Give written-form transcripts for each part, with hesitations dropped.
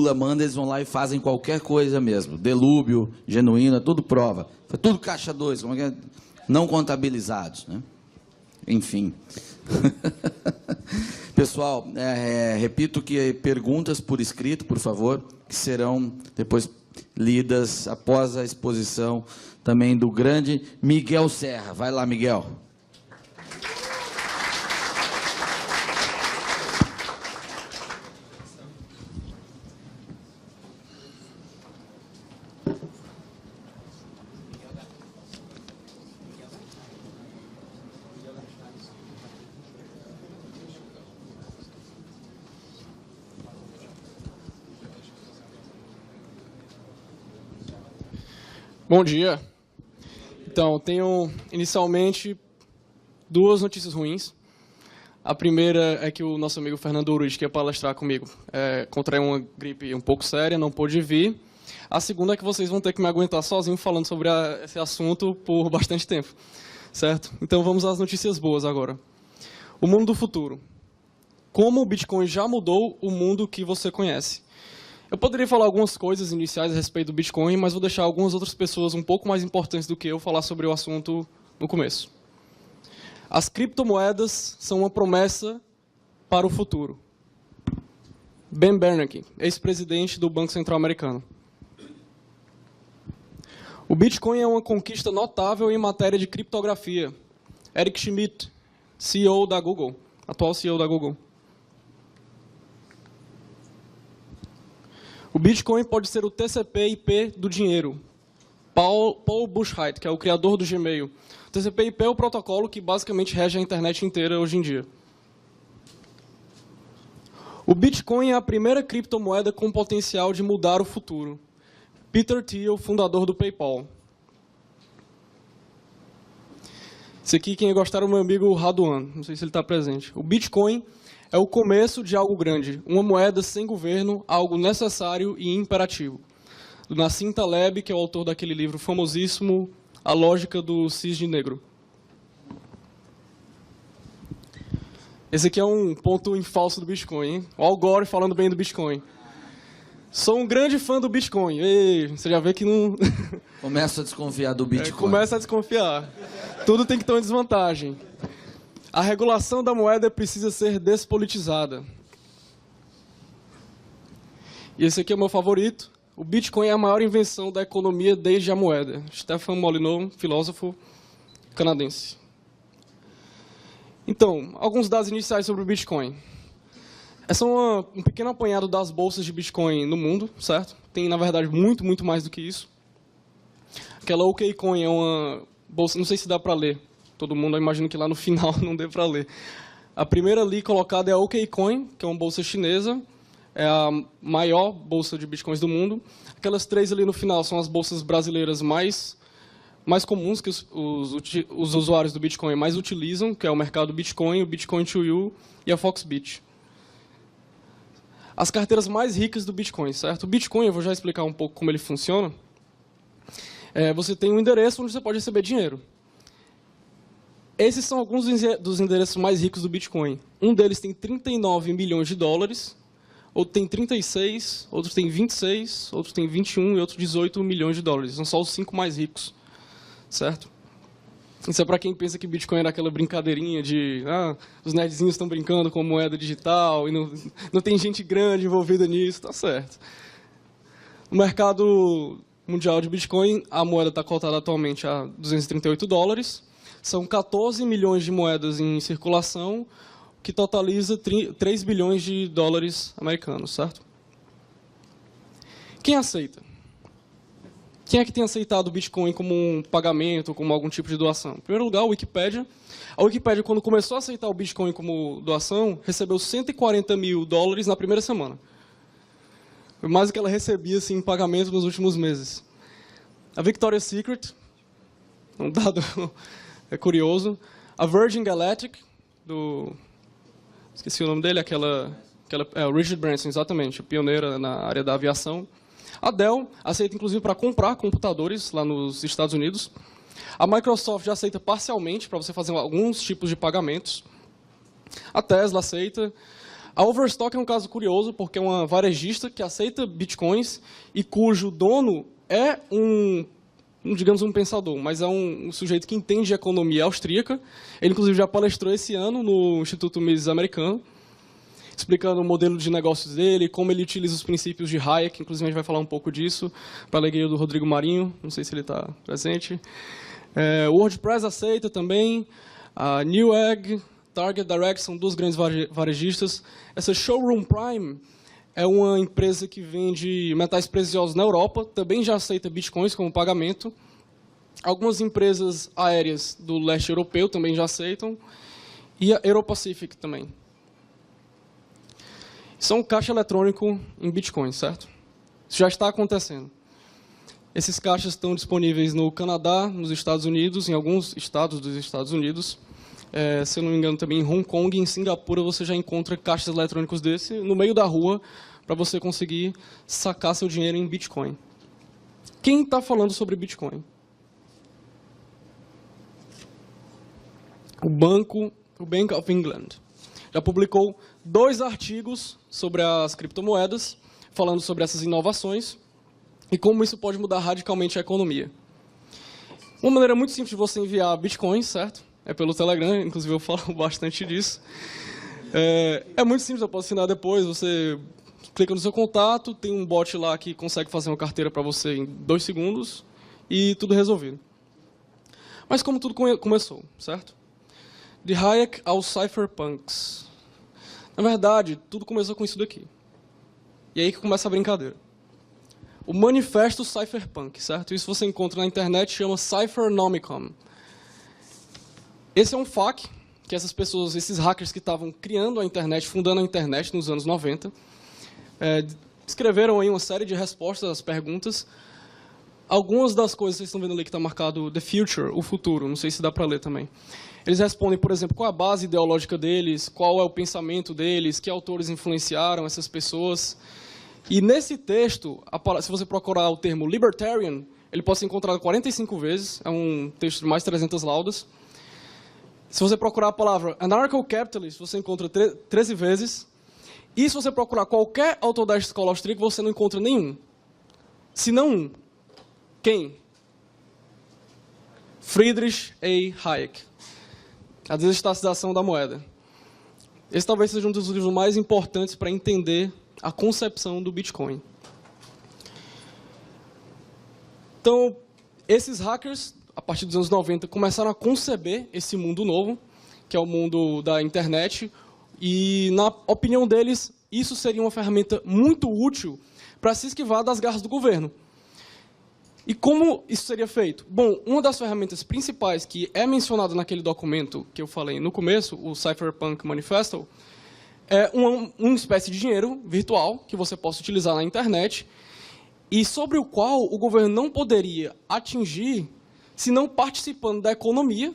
Lula manda, eles vão lá e fazem qualquer coisa mesmo. Delúbio, genuína, tudo prova. Foi tudo caixa 2, como é que é? Não contabilizados, né? Enfim. Pessoal, repito que perguntas por escrito, por favor, que serão depois lidas após a exposição também do grande Miguel Serra. Vai lá, Miguel. Bom dia. Então, tenho inicialmente duas notícias ruins. A primeira é que o nosso amigo Fernando Urich, que ia palestrar comigo, contraiu uma gripe um pouco séria, não pôde vir. A segunda é que vocês vão ter que me aguentar sozinho falando sobre esse assunto por bastante tempo, certo? Então, vamos às notícias boas agora. O mundo do futuro. Como o Bitcoin já mudou o mundo que você conhece. Eu poderia falar algumas coisas iniciais a respeito do Bitcoin, mas vou deixar algumas outras pessoas um pouco mais importantes do que eu falar sobre o assunto no começo. As criptomoedas são uma promessa para o futuro. Ben Bernanke, ex-presidente do Banco Central Americano. O Bitcoin é uma conquista notável em matéria de criptografia. Eric Schmidt, CEO da Google, atual CEO da Google. O Bitcoin pode ser o TCP/IP do dinheiro. Paul Buchheit, que é o criador do Gmail. O TCP/IP é o protocolo que basicamente rege a internet inteira hoje em dia. O Bitcoin é a primeira criptomoeda com potencial de mudar o futuro. Peter Thiel, fundador do PayPal. Esse aqui, quem gostar, é o meu amigo Raduan. Não sei se ele está presente. O Bitcoin é o começo de algo grande, uma moeda sem governo, algo necessário e imperativo. Do Nassim Taleb, que é o autor daquele livro famosíssimo, A Lógica do Cisne Negro. Esse aqui é um ponto em falso do Bitcoin, hein? O Al Gore falando bem do Bitcoin. Sou um grande fã do Bitcoin. Ei, você já vê que não... Começa a desconfiar do Bitcoin. Começa a desconfiar. Tudo tem que ter uma desvantagem. A regulação da moeda precisa ser despolitizada. E esse aqui é o meu favorito. O Bitcoin é a maior invenção da economia desde a moeda. Stefan Molyneux, filósofo canadense. Então, alguns dados iniciais sobre o Bitcoin. Essa é um pequeno apanhado das bolsas de Bitcoin no mundo, certo? Tem, na verdade, muito, muito mais do que isso. Aquela OKCoin é uma bolsa, não sei se dá para ler. Todo mundo, eu imagino que lá no final não dê para ler. A primeira ali colocada é a OKCoin, que é uma bolsa chinesa. É a maior bolsa de bitcoins do mundo. Aquelas três ali no final são as bolsas brasileiras mais comuns que os usuários do Bitcoin mais utilizam, que é o mercado Bitcoin, o Bitcoin 2U e a Foxbit. As carteiras mais ricas do Bitcoin, certo? O Bitcoin, eu vou já explicar um pouco como ele funciona. Você tem um endereço onde você pode receber dinheiro. Esses são alguns dos endereços mais ricos do Bitcoin. Um deles tem 39 milhões de dólares, outro tem 36, outros tem 26, outros tem 21 e outros 18 milhões de dólares. São só os 5 mais ricos, certo? Isso é para quem pensa que Bitcoin era aquela brincadeirinha de os nerdzinhos estão brincando com moeda digital e não tem gente grande envolvida nisso, tá certo. No mercado mundial de Bitcoin, a moeda está cotada atualmente a 238 dólares. São 14 milhões de moedas em circulação, que totaliza 3 bilhões de dólares americanos, certo? Quem aceita? Quem é que tem aceitado o Bitcoin como um pagamento, como algum tipo de doação? Em primeiro lugar, a Wikipédia. A Wikipédia, quando começou a aceitar o Bitcoin como doação, recebeu 140 mil dólares na primeira semana. Foi mais do que ela recebia assim, em pagamento nos últimos meses. A Victoria's Secret, um dado... É curioso. A Virgin Galactic, esqueci o nome dele, o Richard Branson, exatamente, pioneira na área da aviação. A Dell aceita, inclusive, para comprar computadores lá nos Estados Unidos. A Microsoft já aceita parcialmente para você fazer alguns tipos de pagamentos. A Tesla aceita. A Overstock é um caso curioso, porque é uma varejista que aceita bitcoins e cujo dono é digamos, um pensador, mas é um sujeito que entende economia austríaca. Ele, inclusive, já palestrou esse ano no Instituto Mises americano, explicando o modelo de negócios dele, como ele utiliza os princípios de Hayek. Inclusive, a gente vai falar um pouco disso, para a alegria do Rodrigo Marinho, não sei se ele está presente. O WordPress aceita também, a Newegg, Target Direct são duas grandes varejistas. Essa Showroom Prime é uma empresa que vende metais preciosos na Europa, também já aceita bitcoins como pagamento. Algumas empresas aéreas do leste europeu também já aceitam, e a Aeropacific também. Isso é um caixa eletrônico em bitcoins, certo? Isso já está acontecendo. Esses caixas estão disponíveis no Canadá, nos Estados Unidos, em alguns estados dos Estados Unidos. Se eu não me engano, também em Hong Kong e em Singapura você já encontra caixas eletrônicos desse no meio da rua para você conseguir sacar seu dinheiro em Bitcoin. Quem está falando sobre Bitcoin? O Bank of England já publicou 2 artigos sobre as criptomoedas, falando sobre essas inovações e como isso pode mudar radicalmente a economia. Uma maneira muito simples de você enviar Bitcoins, certo? É pelo Telegram, inclusive eu falo bastante disso. É muito simples, eu posso assinar depois, você clica no seu contato, tem um bot lá que consegue fazer uma carteira para você em 2 segundos e tudo resolvido. Mas como tudo começou, certo? De Hayek aos cypherpunks. Na verdade, tudo começou com isso daqui. E aí que começa a brincadeira. O Manifesto Cypherpunk, certo? Isso você encontra na internet, chama Cyphernomicon. Esse é um FAQ que essas pessoas, esses hackers que estavam criando a internet, fundando a internet nos anos 90, escreveram aí uma série de respostas às perguntas. Algumas das coisas, vocês estão vendo ali que está marcado The Future, o futuro, não sei se dá para ler também. Eles respondem, por exemplo, qual é a base ideológica deles, qual é o pensamento deles, que autores influenciaram essas pessoas. E nesse texto, se você procurar o termo libertarian, ele pode ser encontrado 45 vezes, é um texto de mais de 300 laudas. Se você procurar a palavra anarcho-capitalist, você encontra 13 vezes. E se você procurar qualquer autor da escola austríaca, você não encontra nenhum. Se não um. Quem? Friedrich A. Hayek. A desestatização da moeda. Esse talvez seja um dos livros mais importantes para entender a concepção do Bitcoin. Então, esses hackers, a partir dos anos 90, começaram a conceber esse mundo novo, que é o mundo da internet, e, na opinião deles, isso seria uma ferramenta muito útil para se esquivar das garras do governo. E como isso seria feito? Bom, uma das ferramentas principais que é mencionada naquele documento que eu falei no começo, o Cypherpunk Manifesto, é uma espécie de dinheiro virtual que você possa utilizar na internet e sobre o qual o governo não poderia atingir se não participando da economia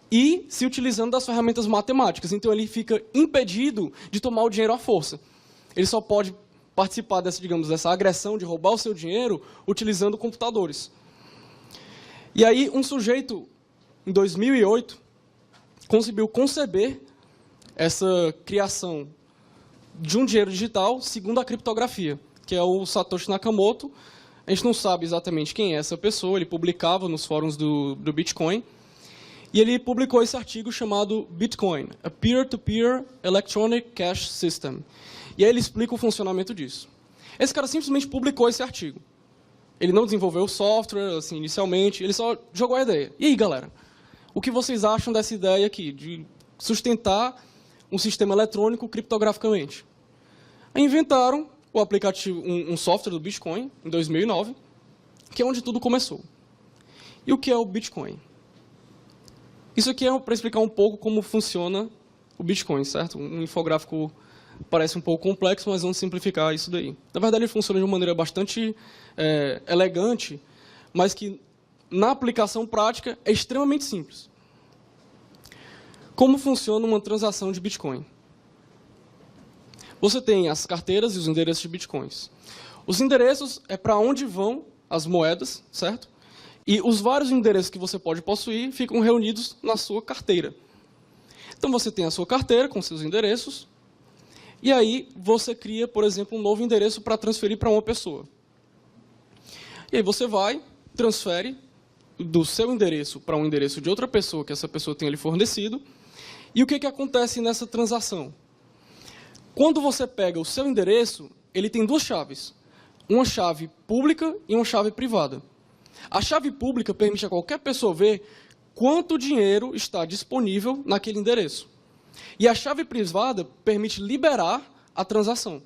e se utilizando das ferramentas matemáticas. Então, ele fica impedido de tomar o dinheiro à força. Ele só pode participar dessa agressão de roubar o seu dinheiro utilizando computadores. E aí, um sujeito, em 2008, conseguiu conceber essa criação de um dinheiro digital segundo a criptografia, que é o Satoshi Nakamoto. A gente não sabe exatamente quem é essa pessoa, ele publicava nos fóruns do Bitcoin, e ele publicou esse artigo chamado Bitcoin, a Peer-to-Peer Electronic Cash System. E aí ele explica o funcionamento disso. Esse cara simplesmente publicou esse artigo. Ele não desenvolveu o software, assim, inicialmente, ele só jogou a ideia. E aí, galera, o que vocês acham dessa ideia aqui, de sustentar um sistema eletrônico criptograficamente? Aí inventaram o aplicativo, um software do Bitcoin, em 2009, que é onde tudo começou. E o que é o Bitcoin? Isso aqui é para explicar um pouco como funciona o Bitcoin, certo? Um infográfico parece um pouco complexo, mas vamos simplificar isso daí. Na verdade, ele funciona de uma maneira bastante elegante, mas que, na aplicação prática, é extremamente simples. Como funciona uma transação de Bitcoin? Você tem as carteiras e os endereços de Bitcoins. Os endereços é para onde vão as moedas, certo? E os vários endereços que você pode possuir ficam reunidos na sua carteira. Então, você tem a sua carteira com seus endereços, E aí você cria, por exemplo, um novo endereço para transferir para uma pessoa. E aí você vai, transfere do seu endereço para um endereço de outra pessoa que essa pessoa tenha lhe fornecido. E o que acontece nessa transação? Quando você pega o seu endereço, ele tem duas chaves. Uma chave pública e uma chave privada. A chave pública permite a qualquer pessoa ver quanto dinheiro está disponível naquele endereço. E a chave privada permite liberar a transação.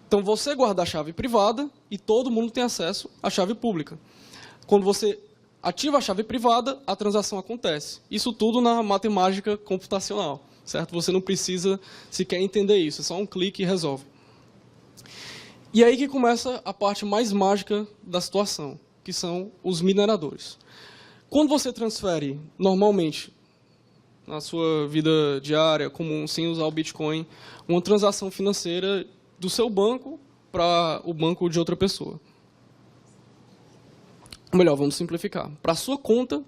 Então, você guarda a chave privada e todo mundo tem acesso à chave pública. Quando você ativa a chave privada, a transação acontece. Isso tudo na matemática computacional, certo? Você não precisa sequer entender isso, é só um clique e resolve. E aí que começa a parte mais mágica da situação, que são os mineradores. Quando você transfere, normalmente, na sua vida diária, comum, sem usar o Bitcoin, uma transação financeira do seu banco para o banco de outra pessoa. Melhor, vamos simplificar. Para a sua conta,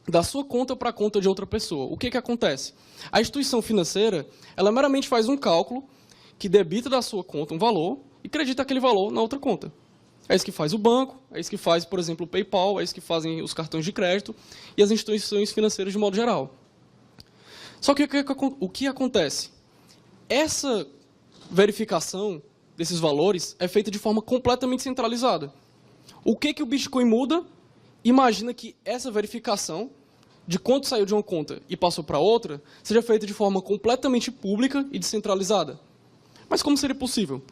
da sua conta para a conta de outra pessoa. O que acontece? A instituição financeira, ela meramente faz um cálculo que debita da sua conta um valor e acredita aquele valor na outra conta. É isso que faz o banco, é isso que faz, por exemplo, o PayPal, é isso que fazem os cartões de crédito e as instituições financeiras de modo geral. Só que o que acontece? Essa verificação desses valores é feita de forma completamente centralizada. O que o Bitcoin muda? Imagina que essa verificação de quanto saiu de uma conta e passou para outra seja feita de forma completamente pública e descentralizada. Mas como seria possível?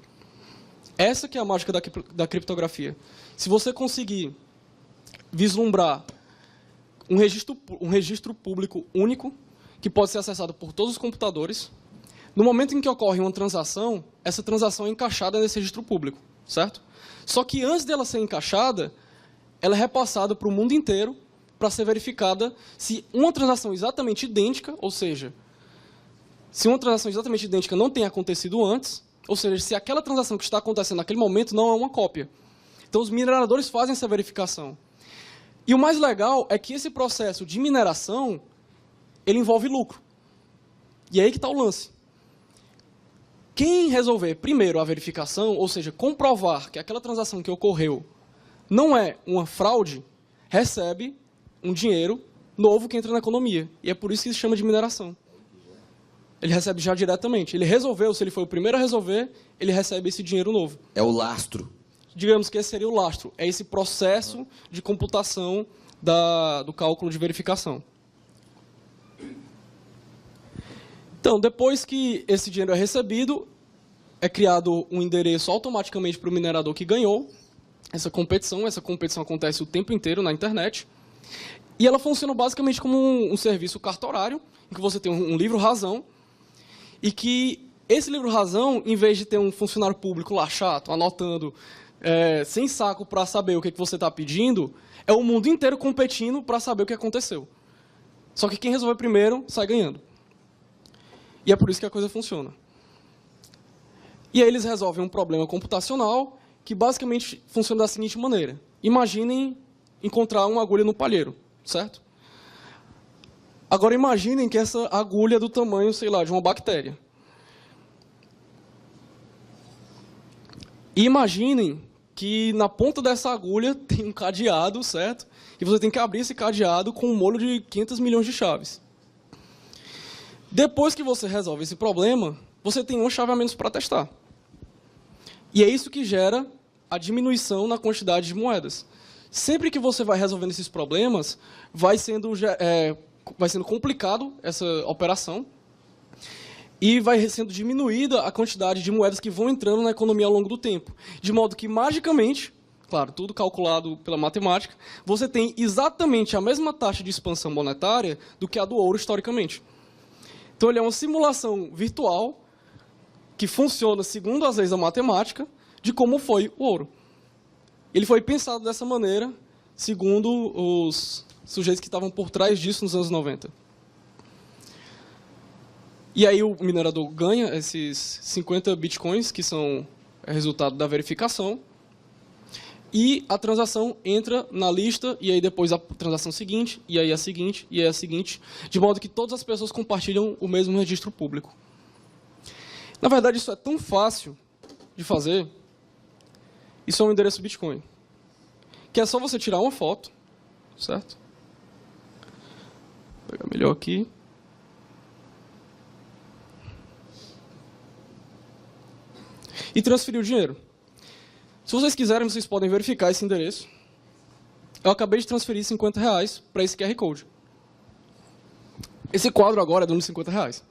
Essa que é a mágica da criptografia. Se você conseguir vislumbrar um registro público único, que pode ser acessado por todos os computadores, no momento em que ocorre uma transação, essa transação é encaixada nesse registro público, certo? Só que antes dela ser encaixada, ela é repassada para o mundo inteiro para ser verificada se uma transação exatamente idêntica, ou seja, se uma transação exatamente idêntica não tem acontecido antes, ou seja, se aquela transação que está acontecendo naquele momento não é uma cópia. Então, os mineradores fazem essa verificação. E o mais legal é que esse processo de mineração, ele envolve lucro. E é aí que está o lance. Quem resolver primeiro a verificação, ou seja, comprovar que aquela transação que ocorreu não é uma fraude, recebe um dinheiro novo que entra na economia. E é por isso que se chama de mineração. Ele recebe já diretamente. Ele resolveu, se ele foi o primeiro a resolver, ele recebe esse dinheiro novo. É o lastro. Digamos que esse seria o lastro. É esse processo de computação do cálculo de verificação. Então, depois que esse dinheiro é recebido, é criado um endereço automaticamente para o minerador que ganhou essa competição. Essa competição acontece o tempo inteiro na internet. E ela funciona basicamente como um serviço cartorário, em que você tem um livro-razão, e que esse livro-razão, em vez de ter um funcionário público lá chato, anotando, sem saco para saber o que você está pedindo, é o mundo inteiro competindo para saber o que aconteceu. Só que quem resolver primeiro sai ganhando. E é por isso que a coisa funciona. E aí eles resolvem um problema computacional que basicamente funciona da seguinte maneira. Imaginem encontrar uma agulha no palheiro, certo? Agora imaginem que essa agulha é do tamanho, sei lá, de uma bactéria. E imaginem que na ponta dessa agulha tem um cadeado, certo? E você tem que abrir esse cadeado com um molho de 500 milhões de chaves. Depois que você resolve esse problema, você tem uma chave a menos para testar. E é isso que gera a diminuição na quantidade de moedas. Sempre que você vai resolvendo esses problemas, vai sendo complicado essa operação e vai sendo diminuída a quantidade de moedas que vão entrando na economia ao longo do tempo. De modo que, magicamente, claro, tudo calculado pela matemática, você tem exatamente a mesma taxa de expansão monetária do que a do ouro historicamente. Então, ele é uma simulação virtual que funciona segundo as leis da matemática de como foi o ouro. Ele foi pensado dessa maneira, segundo os sujeitos que estavam por trás disso nos anos 90. E aí o minerador ganha esses 50 bitcoins, que são resultado da verificação, e a transação entra na lista, e aí depois a transação seguinte, e aí a seguinte, e aí a seguinte, de modo que todas as pessoas compartilham o mesmo registro público. Na verdade, isso é tão fácil de fazer. Isso é um endereço Bitcoin. Que é só você tirar uma foto, certo? Vou pegar melhor aqui. E transferir o dinheiro. Se vocês quiserem, vocês podem verificar esse endereço. Eu acabei de transferir R$50 para esse QR Code. Esse quadro agora é de uns R$50.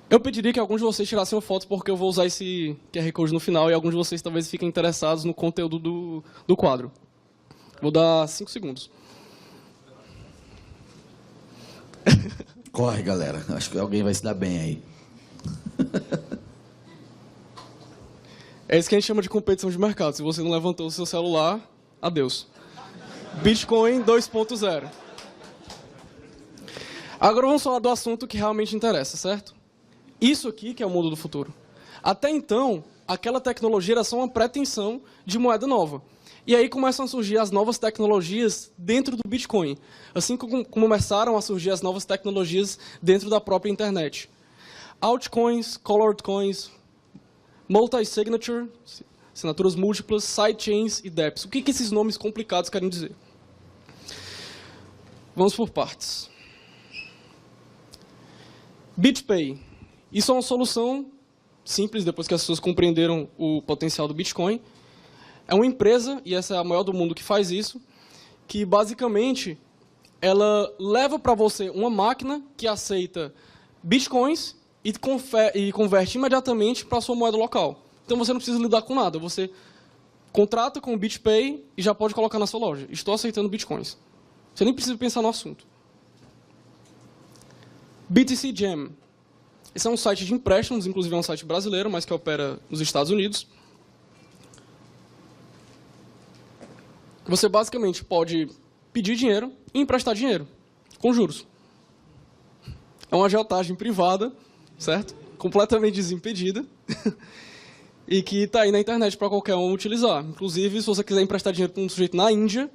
Eu pediria que alguns de vocês tirassem uma foto, porque eu vou usar esse QR Code no final e alguns de vocês talvez fiquem interessados no conteúdo do quadro. Vou dar 5 segundos. Corre, galera. Acho que alguém vai se dar bem aí. É isso que a gente chama de competição de mercado. Se você não levantou o seu celular, adeus. Bitcoin 2.0. Agora vamos falar do assunto que realmente interessa, certo? Isso aqui que é o mundo do futuro. Até então, aquela tecnologia era só uma pretensão de moeda nova. E aí começam a surgir as novas tecnologias dentro do Bitcoin. Assim como começaram a surgir as novas tecnologias dentro da própria internet. Altcoins, colored coins, multi-signature, assinaturas múltiplas, sidechains e dApps. O que esses nomes complicados querem dizer? Vamos por partes. BitPay. Isso é uma solução simples, depois que as pessoas compreenderam o potencial do Bitcoin. É uma empresa, e essa é a maior do mundo que faz isso, que basicamente ela leva para você uma máquina que aceita Bitcoins e converte imediatamente para a sua moeda local. Então você não precisa lidar com nada, você contrata com o BitPay e já pode colocar na sua loja. Estou aceitando Bitcoins. Você nem precisa pensar no assunto. BTC Jam. Esse é um site de empréstimos, inclusive é um site brasileiro, mas que opera nos Estados Unidos. Você basicamente pode pedir dinheiro e emprestar dinheiro, com juros. É uma agiotagem privada, certo? Completamente desimpedida. E que está aí na internet para qualquer um utilizar. Inclusive, se você quiser emprestar dinheiro para um sujeito na Índia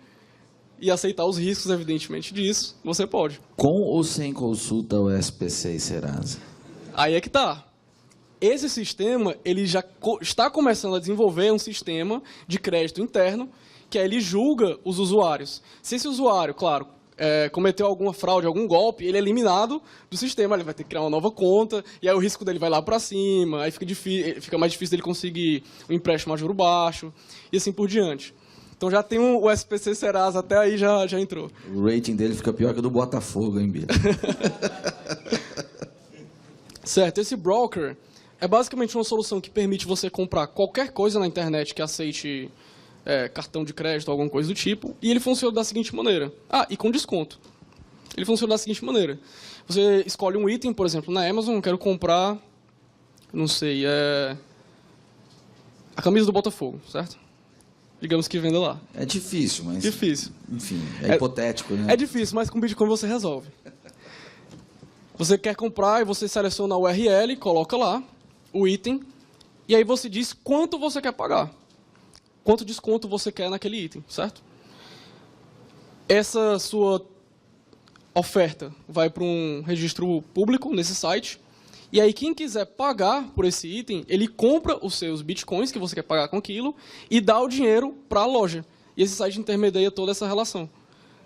e aceitar os riscos, evidentemente, disso, você pode. Com ou sem consulta ao SPC e Serasa? Aí é que tá. Esse sistema, ele já está começando a desenvolver um sistema de crédito interno, que aí ele julga os usuários. Se esse usuário, claro, cometeu alguma fraude, algum golpe, ele é eliminado do sistema, ele vai ter que criar uma nova conta, e aí o risco dele vai lá para cima, aí fica mais difícil dele conseguir um empréstimo a juro baixo, e assim por diante. Então já tem o SPC Serasa, até aí já entrou. O rating dele fica pior que o do Botafogo, hein, Bia? Certo, esse broker é basicamente uma solução que permite você comprar qualquer coisa na internet que aceite cartão de crédito, alguma coisa do tipo, e ele funciona da seguinte maneira. Ah, e com desconto. Ele funciona da seguinte maneira. Você escolhe um item, por exemplo, na Amazon, quero comprar, não sei, a camisa do Botafogo, certo? Digamos que venda lá. É difícil, mas... Difícil. Enfim, é hipotético, né? É difícil, mas com Bitcoin você resolve. Você quer comprar e você seleciona a URL, coloca lá o item, e aí você diz quanto você quer pagar. Quanto desconto você quer naquele item, certo? Essa sua oferta vai para um registro público nesse site, e aí quem quiser pagar por esse item, ele compra os seus bitcoins que você quer pagar com aquilo e dá o dinheiro para a loja. E esse site intermedia toda essa relação.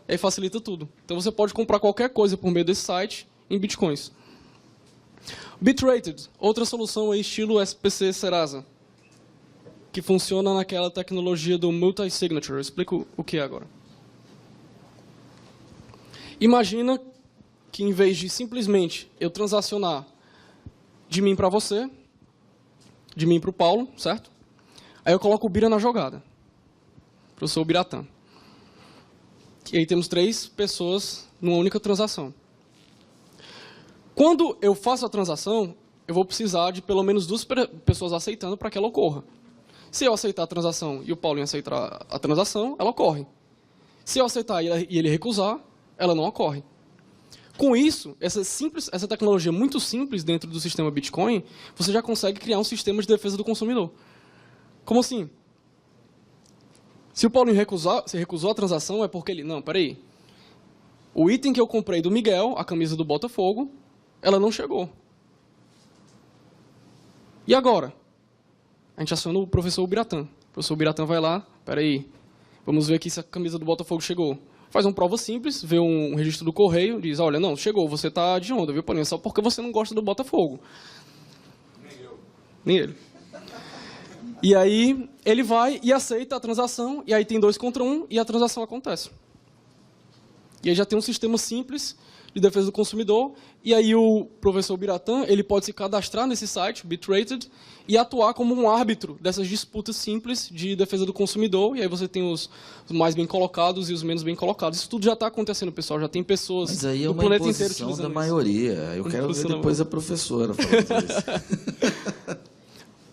E aí facilita tudo. Então você pode comprar qualquer coisa por meio desse site em bitcoins. Bitrated, outra solução aí estilo SPC Serasa, que funciona naquela tecnologia do multi-signature. Eu explico o que é agora. Imagina que em vez de simplesmente eu transacionar de mim para você, de mim para o Paulo, certo? Aí eu coloco o Bira na jogada. Eu sou o Biratã. E aí temos 3 pessoas numa única transação. Quando eu faço a transação, eu vou precisar de pelo menos 2 pessoas aceitando para que ela ocorra. Se eu aceitar a transação e o Paulinho aceitar a transação, ela ocorre. Se eu aceitar e ele recusar, ela não ocorre. Com isso, essa tecnologia muito simples dentro do sistema Bitcoin, você já consegue criar um sistema de defesa do consumidor. Como assim? Se o Paulinho recusou a transação, é porque ele... Não, peraí. O item que eu comprei do Miguel, a camisa do Botafogo, ela não chegou. E agora? A gente aciona o professor Ubiratã. O professor Ubiratã vai lá, peraí, vamos ver aqui se a camisa do Botafogo chegou. Faz uma prova simples, vê um registro do correio, diz, olha, não, chegou, você tá de onda, viu, Paulinho? Só porque você não gosta do Botafogo. Nem eu. Nem ele. E aí, ele vai e aceita a transação, e aí tem 2 contra 1, e a transação acontece. E aí já tem um sistema simples de defesa do consumidor, e aí o professor Biratã, ele pode se cadastrar nesse site, Bitrated, e atuar como um árbitro dessas disputas simples de defesa do consumidor, e aí você tem os mais bem colocados e os menos bem colocados. Isso tudo já está acontecendo, pessoal, já tem pessoas Mas aí é do uma planeta inteiro imposição utilizando da maioria. Eu quero ver depois a professora falando isso.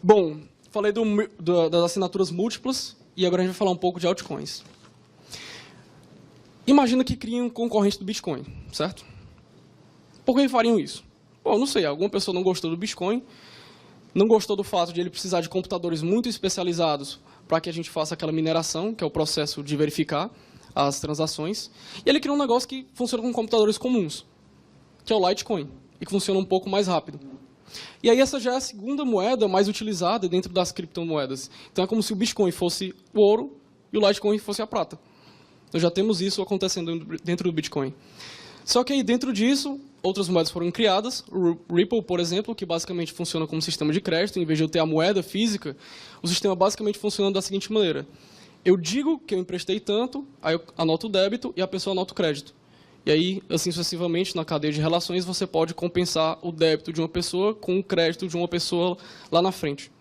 Bom, falei das assinaturas múltiplas, e agora a gente vai falar um pouco de altcoins. Imagina que criem um concorrente do Bitcoin, certo? Por que fariam isso? Bom, não sei, alguma pessoa não gostou do Bitcoin, não gostou do fato de ele precisar de computadores muito especializados para que a gente faça aquela mineração, que é o processo de verificar as transações, e ele criou um negócio que funciona com computadores comuns, que é o Litecoin, e que funciona um pouco mais rápido. E aí essa já é a segunda moeda mais utilizada dentro das criptomoedas. Então é como se o Bitcoin fosse o ouro e o Litecoin fosse a prata. Nós já temos isso acontecendo dentro do Bitcoin. Só que aí dentro disso, outras moedas foram criadas. O Ripple, por exemplo, que basicamente funciona como sistema de crédito. Em vez de eu ter a moeda física, o sistema basicamente funciona da seguinte maneira. Eu digo que eu emprestei tanto, aí eu anoto o débito e a pessoa anota o crédito. E aí, assim sucessivamente, na cadeia de relações, você pode compensar o débito de uma pessoa com o crédito de uma pessoa lá na frente.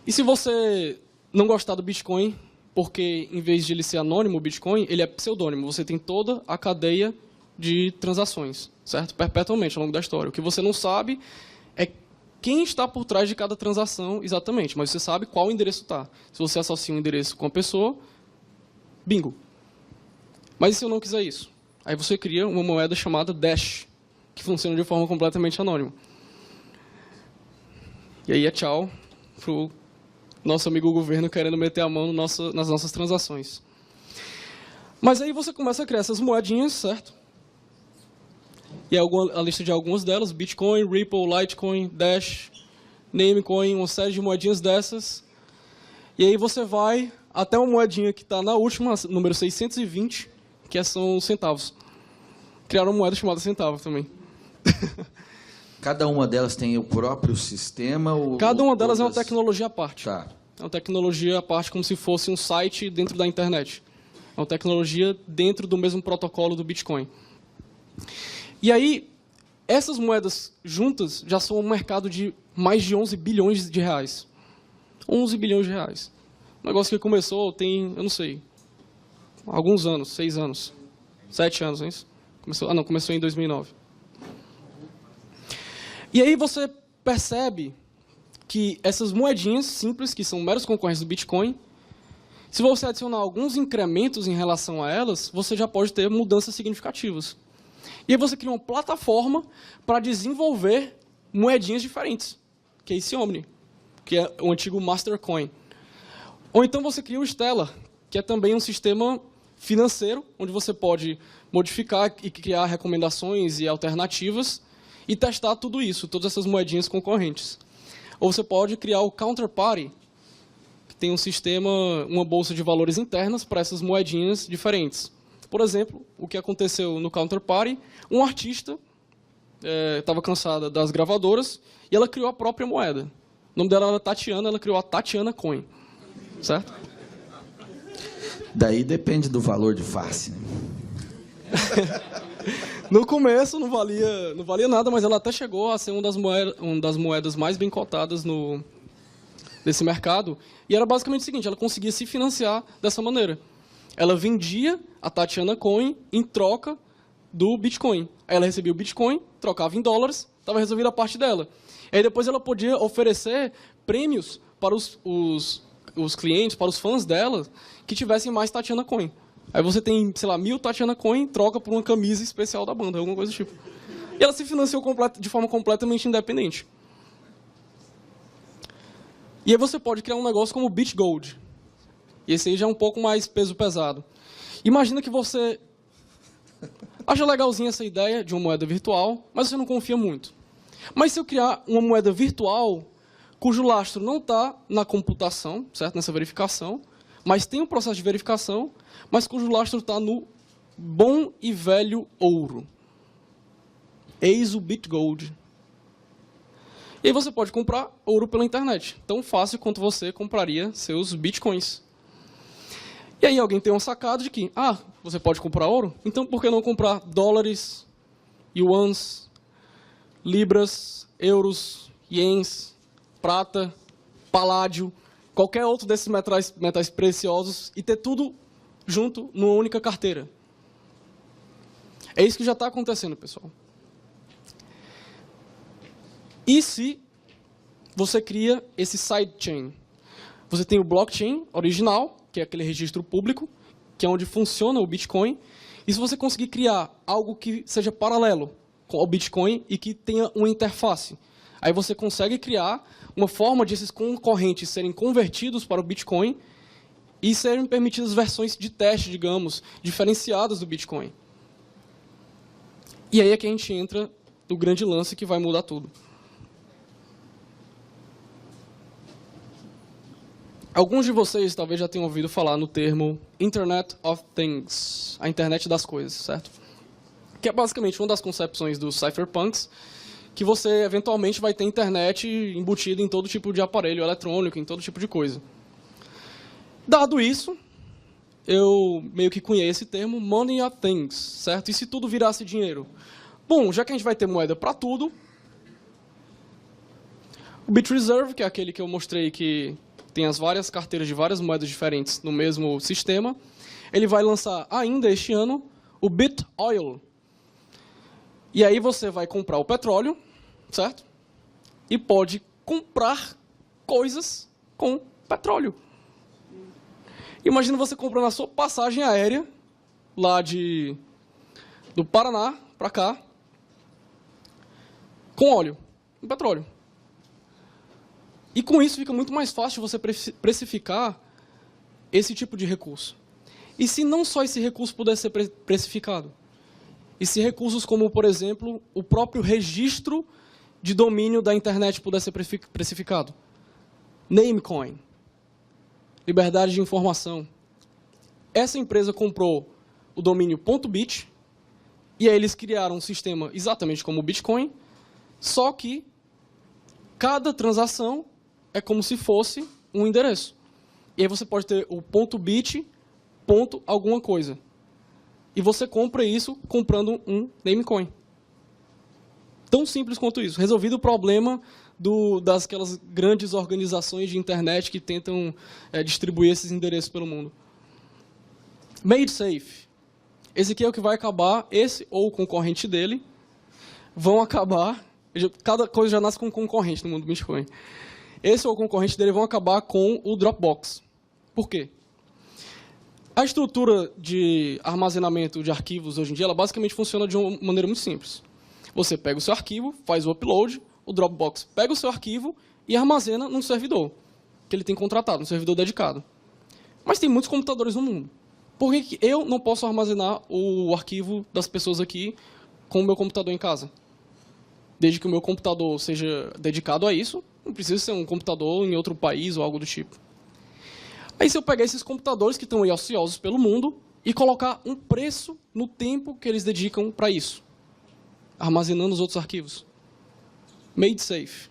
E se você não gostar do Bitcoin, porque em vez de ele ser anônimo, o Bitcoin, ele é pseudônimo. Você tem toda a cadeia de transações, certo? Perpetuamente, ao longo da história. O que você não sabe é quem está por trás de cada transação exatamente, mas você sabe qual endereço está. Se você associa um endereço com a pessoa, bingo. Mas e se eu não quiser isso? Aí você cria uma moeda chamada Dash, que funciona de forma completamente anônima. E aí é tchau pro nosso amigo governo querendo meter a mão nas nossas transações. Mas aí você começa a criar essas moedinhas, certo? E a lista de algumas delas, Bitcoin, Ripple, Litecoin, Dash, Namecoin, uma série de moedinhas dessas. E aí você vai até uma moedinha que está na última, número 620, que são centavos. Criaram uma moeda chamada centavo também. Cada uma delas tem o próprio sistema? Cada uma delas é uma tecnologia à parte. Tá. É uma tecnologia à parte, como se fosse um site dentro da internet. É uma tecnologia dentro do mesmo protocolo do Bitcoin. E aí, essas moedas juntas já são um mercado de mais de 11 bilhões de reais. 11 bilhões de reais. Um negócio que começou tem, eu não sei, alguns anos, 6 anos, 7 anos, não é isso? Começou em 2009. E aí você percebe que essas moedinhas simples, que são meros concorrentes do Bitcoin, se você adicionar alguns incrementos em relação a elas, você já pode ter mudanças significativas. E aí você cria uma plataforma para desenvolver moedinhas diferentes, que é esse Omni, que é o antigo Mastercoin. Ou então você cria o Stellar, que é também um sistema financeiro, onde você pode modificar e criar recomendações e alternativas e testar tudo isso, todas essas moedinhas concorrentes. Ou você pode criar o Counterparty, que tem um sistema, uma bolsa de valores internas para essas moedinhas diferentes. Por exemplo, o que aconteceu no Counterparty, um artista estava cansada das gravadoras e ela criou a própria moeda. O nome dela era Tatiana, ela criou a Tatiana Coin. Certo? Daí depende do valor de face, né? No começo não valia nada, mas ela até chegou a ser uma das moedas mais bem cotadas nesse mercado. E era basicamente o seguinte, ela conseguia se financiar dessa maneira. Ela vendia a Tatiana Coin em troca do Bitcoin. Aí ela recebia o Bitcoin, trocava em dólares, estava resolvida a parte dela. Aí depois ela podia oferecer prêmios para os clientes, para os fãs dela, que tivessem mais Tatiana Coin. Aí você tem, sei lá, 1000 Tatiana Coin, troca por uma camisa especial da banda, alguma coisa do tipo. E ela se financiou de forma completamente independente. E aí você pode criar um negócio como o BitGold. E esse aí já é um pouco mais peso pesado. Imagina que você acha legalzinha essa ideia de uma moeda virtual, mas você não confia muito. Mas se eu criar uma moeda virtual, cujo lastro não está na computação, certo? Nessa verificação, mas tem um processo de verificação, mas cujo lastro está no bom e velho ouro. Eis o Bitgold. E aí você pode comprar ouro pela internet, tão fácil quanto você compraria seus bitcoins. E aí alguém tem uma sacada de que, você pode comprar ouro? Então por que não comprar dólares, yuans, libras, euros, ienes, prata, paládio, qualquer outro desses metais preciosos e ter tudo junto numa única carteira? É isso que já está acontecendo, pessoal. E se você cria esse sidechain? Você tem o blockchain original, que é aquele registro público, que é onde funciona o Bitcoin. E se você conseguir criar algo que seja paralelo ao Bitcoin e que tenha uma interface, aí você consegue criar uma forma de esses concorrentes serem convertidos para o Bitcoin e serem permitidas versões de teste, digamos, diferenciadas do Bitcoin. E aí é que a gente entra no grande lance que vai mudar tudo. Alguns de vocês talvez já tenham ouvido falar no termo Internet of Things, a internet das coisas, certo? Que é basicamente uma das concepções dos cypherpunks, que você eventualmente vai ter internet embutida em todo tipo de aparelho eletrônico, em todo tipo de coisa. Dado isso, eu meio que cunhei esse termo Money of Things, certo? E se tudo virasse dinheiro? Bom, já que a gente vai ter moeda para tudo, o BitReserve, que é aquele que eu mostrei que tem as várias carteiras de várias moedas diferentes no mesmo sistema, ele vai lançar ainda este ano o BitOil. E aí você vai comprar o petróleo, certo? E pode comprar coisas com petróleo. Imagina você comprando a sua passagem aérea, lá do Paraná para cá, com óleo, com petróleo. E com isso fica muito mais fácil você precificar esse tipo de recurso. E se não só esse recurso pudesse ser precificado? E se recursos como, por exemplo, o próprio registro de domínio da internet pudesse ser precificado? Namecoin. Liberdade de informação. Essa empresa comprou o domínio .bit, e aí eles criaram um sistema exatamente como o Bitcoin, só que cada transação é como se fosse um endereço. E aí você pode ter o .bit, alguma coisa. E você compra isso comprando um Namecoin. Tão simples quanto isso. Resolvido o problema daquelas grandes organizações de internet que tentam distribuir esses endereços pelo mundo. Made Safe. Esse aqui é o que vai acabar, esse ou o concorrente dele, vão acabar, cada coisa já nasce com um concorrente no mundo do Bitcoin. Esse ou o concorrente dele vão acabar com o Dropbox. Por quê? A estrutura de armazenamento de arquivos hoje em dia, ela basicamente funciona de uma maneira muito simples. Você pega o seu arquivo, faz o upload, o Dropbox pega o seu arquivo e armazena num servidor, que ele tem contratado, um servidor dedicado. Mas tem muitos computadores no mundo. Por que eu não posso armazenar o arquivo das pessoas aqui com o meu computador em casa? Desde que o meu computador seja dedicado a isso, não precisa ser um computador em outro país ou algo do tipo. Aí se eu pegar esses computadores que estão aí ociosos pelo mundo e colocar um preço no tempo que eles dedicam para isso, armazenando os outros arquivos. Made Safe.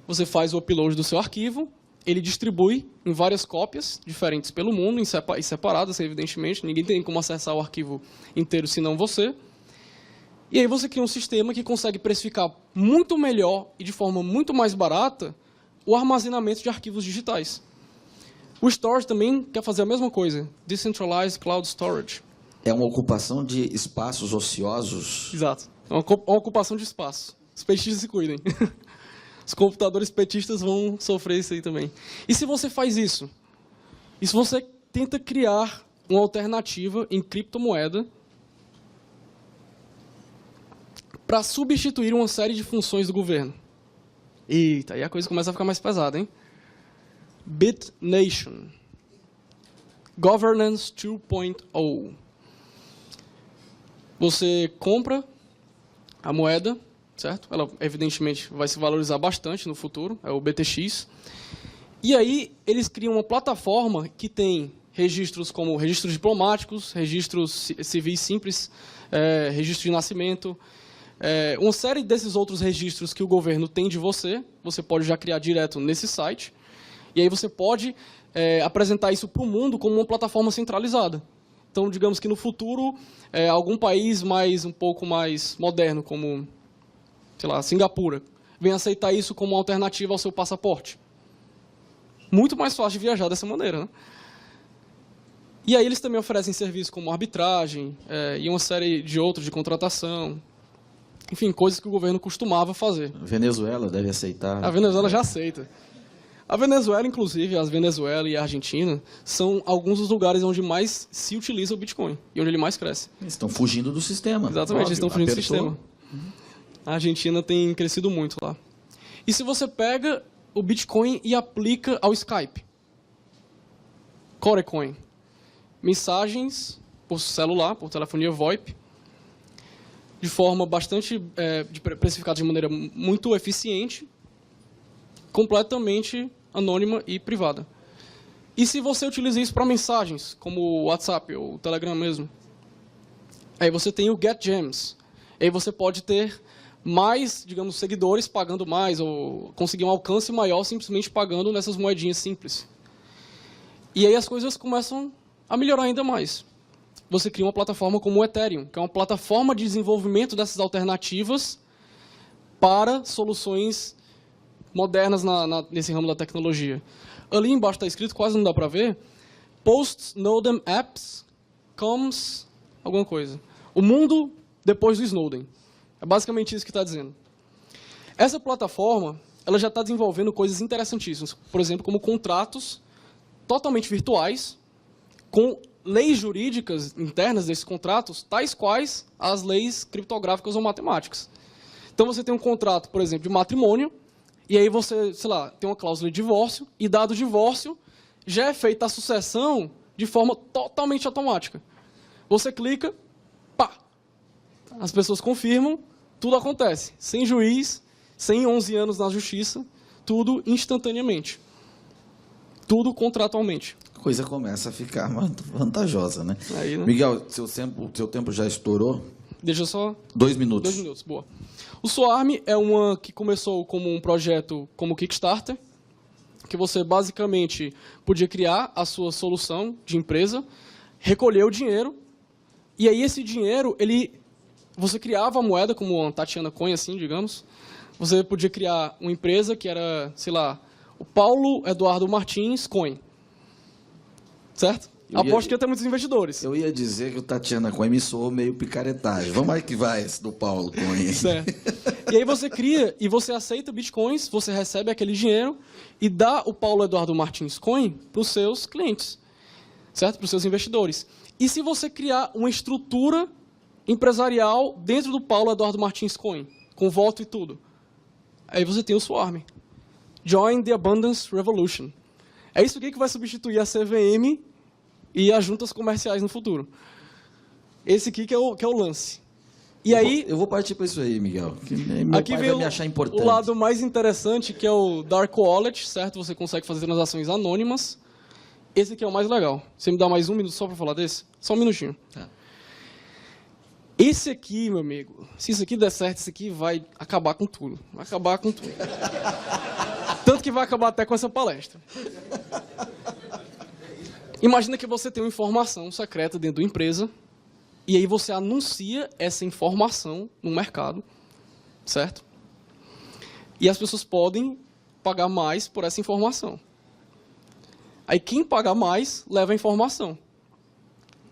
Você faz o upload do seu arquivo, ele distribui em várias cópias diferentes pelo mundo, e separadas, evidentemente. Ninguém tem como acessar o arquivo inteiro senão você. E aí você cria um sistema que consegue precificar muito melhor e de forma muito mais barata o armazenamento de arquivos digitais. O Storage também quer fazer a mesma coisa. Decentralized Cloud Storage. É uma ocupação de espaços ociosos? Exato. É uma ocupação de espaço. Os petistas se cuidem. Os computadores petistas vão sofrer isso aí também. E se você faz isso? E se você tenta criar uma alternativa em criptomoeda para substituir uma série de funções do governo? Eita, aí a coisa começa a ficar mais pesada, hein? BitNation. Governance 2.0. Você compra a moeda, certo? Ela, evidentemente, vai se valorizar bastante no futuro, é o BTX. E aí, eles criam uma plataforma que tem registros como registros diplomáticos, registros civis simples, registro de nascimento, uma série desses outros registros que o governo tem de você, você pode já criar direto nesse site, e aí você pode apresentar isso para o mundo como uma plataforma centralizada. Então, digamos que no futuro, algum país um pouco mais moderno, como, sei lá, Singapura, vem aceitar isso como uma alternativa ao seu passaporte. Muito mais fácil de viajar dessa maneira, né? E aí eles também oferecem serviços como arbitragem e uma série de outros de contratação. Enfim, coisas que o governo costumava fazer. A Venezuela deve aceitar. A Venezuela já aceita. A Venezuela, inclusive, a Venezuela e a Argentina, são alguns dos lugares onde mais se utiliza o Bitcoin e onde ele mais cresce. Eles estão fugindo do sistema. Exatamente, eles estão fugindo do Apertou. sistema. A Argentina tem crescido muito lá. E se você pega o Bitcoin e aplica ao Skype? Corecoin. Mensagens por celular, por telefonia VoIP, de forma bastante precificada de maneira muito eficiente, completamente anônima e privada. E se você utiliza isso para mensagens, como o WhatsApp ou o Telegram mesmo? Aí você tem o GetGems. Aí você pode ter mais, digamos, seguidores pagando mais, ou conseguir um alcance maior simplesmente pagando nessas moedinhas simples. E aí as coisas começam a melhorar ainda mais. Você cria uma plataforma como o Ethereum, que é uma plataforma de desenvolvimento dessas alternativas para soluções modernas nesse ramo da tecnologia. Ali embaixo está escrito, quase não dá para ver, Post-Snowden Apps comes alguma coisa. O mundo depois do Snowden. É basicamente isso que está dizendo. Essa plataforma ela já está desenvolvendo coisas interessantíssimas. Por exemplo, como contratos totalmente virtuais, com leis jurídicas internas desses contratos, tais quais as leis criptográficas ou matemáticas. Então, você tem um contrato, por exemplo, de matrimônio, e aí você, sei lá, tem uma cláusula de divórcio, e dado o divórcio, já é feita a sucessão de forma totalmente automática. Você clica, pá! As pessoas confirmam, tudo acontece. Sem juiz, sem 11 anos na justiça, tudo instantaneamente. Tudo contratualmente. A coisa começa a ficar vantajosa, né? Aí, né? Miguel, seu tempo já estourou? Deixa eu só... 2 minutos. 2 minutos, boa. O Swarm é uma que começou como um projeto como Kickstarter, que você basicamente podia criar a sua solução de empresa, recolher o dinheiro, e aí esse dinheiro, você criava a moeda como uma Tatiana Coin, assim, digamos. Você podia criar uma empresa que era, sei lá, o Paulo Eduardo Martins Coin. Certo? Aposto que ia ter muitos investidores. Eu ia dizer que o Tatiana Coin me soou meio picaretagem. Vamos aí que vai esse do Paulo Coin. Certo. E aí você cria e você aceita bitcoins, você recebe aquele dinheiro e dá o Paulo Eduardo Martins Coin para os seus clientes, certo? Para os seus investidores. E se você criar uma estrutura empresarial dentro do Paulo Eduardo Martins Coin, com voto e tudo, aí você tem o Swarm. Join the Abundance Revolution. É isso aqui que vai substituir a CVM e as juntas comerciais no futuro. Esse aqui que é o lance. E Eu vou partir para isso aí, Miguel. Que meu aqui pai vem vai me achar importante. o lado mais interessante, que é o Dark Wallet, certo? Você consegue fazer transações anônimas. Esse aqui é o mais legal. Você me dá mais 1 minuto só para falar desse? Só um minutinho. Tá. Esse aqui, meu amigo, se isso aqui der certo, esse aqui vai acabar com tudo. Vai acabar com tudo. Tanto que vai acabar até com essa palestra. Imagina que você tem uma informação secreta dentro da empresa e aí você anuncia essa informação no mercado, certo? E as pessoas podem pagar mais por essa informação. Aí quem pagar mais leva a informação.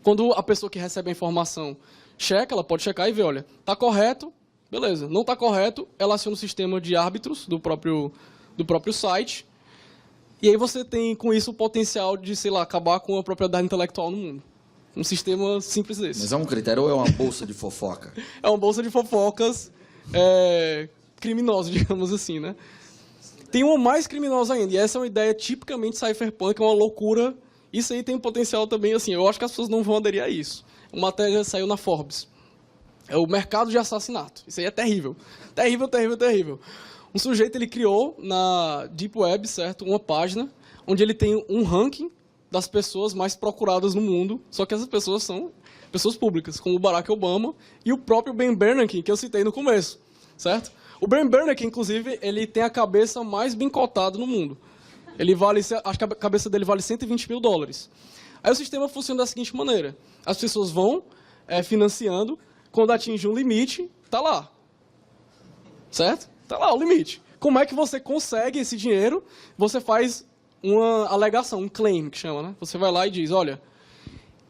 Quando a pessoa que recebe a informação checa, ela pode checar e ver, olha, está correto, beleza. Não está correto, ela aciona o sistema de árbitros do próprio site. E aí você tem, com isso, o potencial de, sei lá, acabar com a propriedade intelectual no mundo. Um sistema simples desse. Mas é um critério ou é uma bolsa de fofoca? É uma bolsa de fofocas criminosa, digamos assim, né? Tem uma mais criminosa ainda, e essa é uma ideia tipicamente cypherpunk, é uma loucura. Isso aí tem um potencial também, assim, eu acho que as pessoas não vão aderir a isso. Uma matéria saiu na Forbes. é o mercado de assassinato. Isso aí é terrível. Terrível, terrível, terrível. Um sujeito, ele criou na Deep Web, certo? Uma página onde ele tem um ranking das pessoas mais procuradas no mundo, só que essas pessoas são pessoas públicas, como o Barack Obama e o próprio Ben Bernanke, que eu citei no começo, certo? O Ben Bernanke, inclusive, ele tem a cabeça mais bem cotada no mundo. Ele vale, acho que a cabeça dele vale 120 mil dólares. Aí o sistema funciona da seguinte maneira. As pessoas vão financiando, quando atinge um limite, tá lá. Certo? Tá lá o limite. Como é que você consegue esse dinheiro? Você faz uma alegação, um claim, que chama, né? Você vai lá e diz, olha,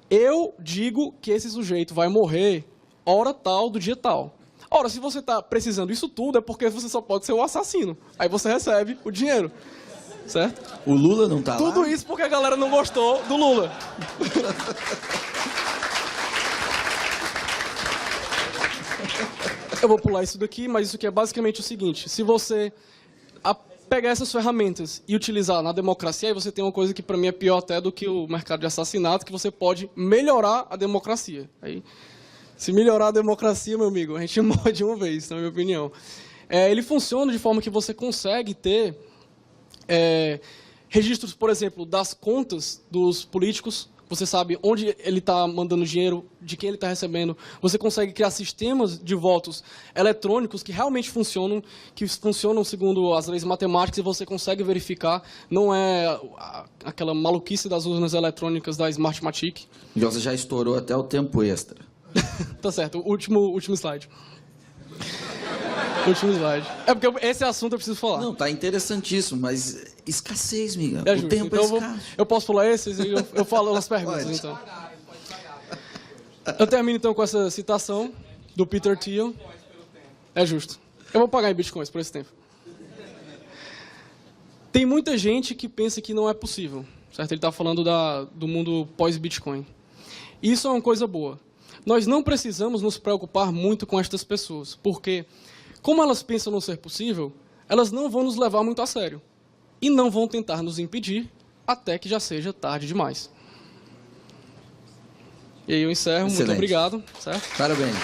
eu digo que esse sujeito vai morrer hora tal do dia tal. Ora, se você está precisando disso tudo, é porque você só pode ser o assassino. Aí você recebe o dinheiro. Certo? O Lula não tá lá? Tudo isso porque a galera não gostou do Lula. Eu vou pular isso daqui, mas isso aqui é basicamente o seguinte. Se você pegar essas ferramentas e utilizar na democracia, aí você tem uma coisa que para mim é pior até do que o mercado de assassinato, que você pode melhorar a democracia. Aí, se melhorar a democracia, meu amigo, a gente morre de uma vez, na minha opinião. Ele funciona de forma que você consegue ter registros, por exemplo, das contas dos políticos. Você sabe onde ele está mandando dinheiro, de quem ele está recebendo. Você consegue criar sistemas de votos eletrônicos que realmente funcionam, segundo as leis matemáticas, e você consegue verificar. Não é aquela maluquice das urnas eletrônicas da Smartmatic. E você já estourou até o tempo extra. Tá certo, último slide. Último slide. É porque esse assunto eu preciso falar. Não, tá interessantíssimo, mas escassez, Miguel. É justo. O tempo então é escasso. eu posso pular esses e eu falo as perguntas, Pode. então. Eu termino, então, com essa citação do Peter Thiel. É justo. Eu vou pagar em bitcoins por esse tempo. Tem muita gente que pensa que não é possível, certo? Ele está falando do mundo pós-Bitcoin. Isso é uma coisa boa. Nós não precisamos nos preocupar muito com estas pessoas, porque, como elas pensam não ser possível, elas não vão nos levar muito a sério. E não vão tentar nos impedir até que já seja tarde demais. E aí eu encerro. Excelente. Muito obrigado. Certo? Parabéns.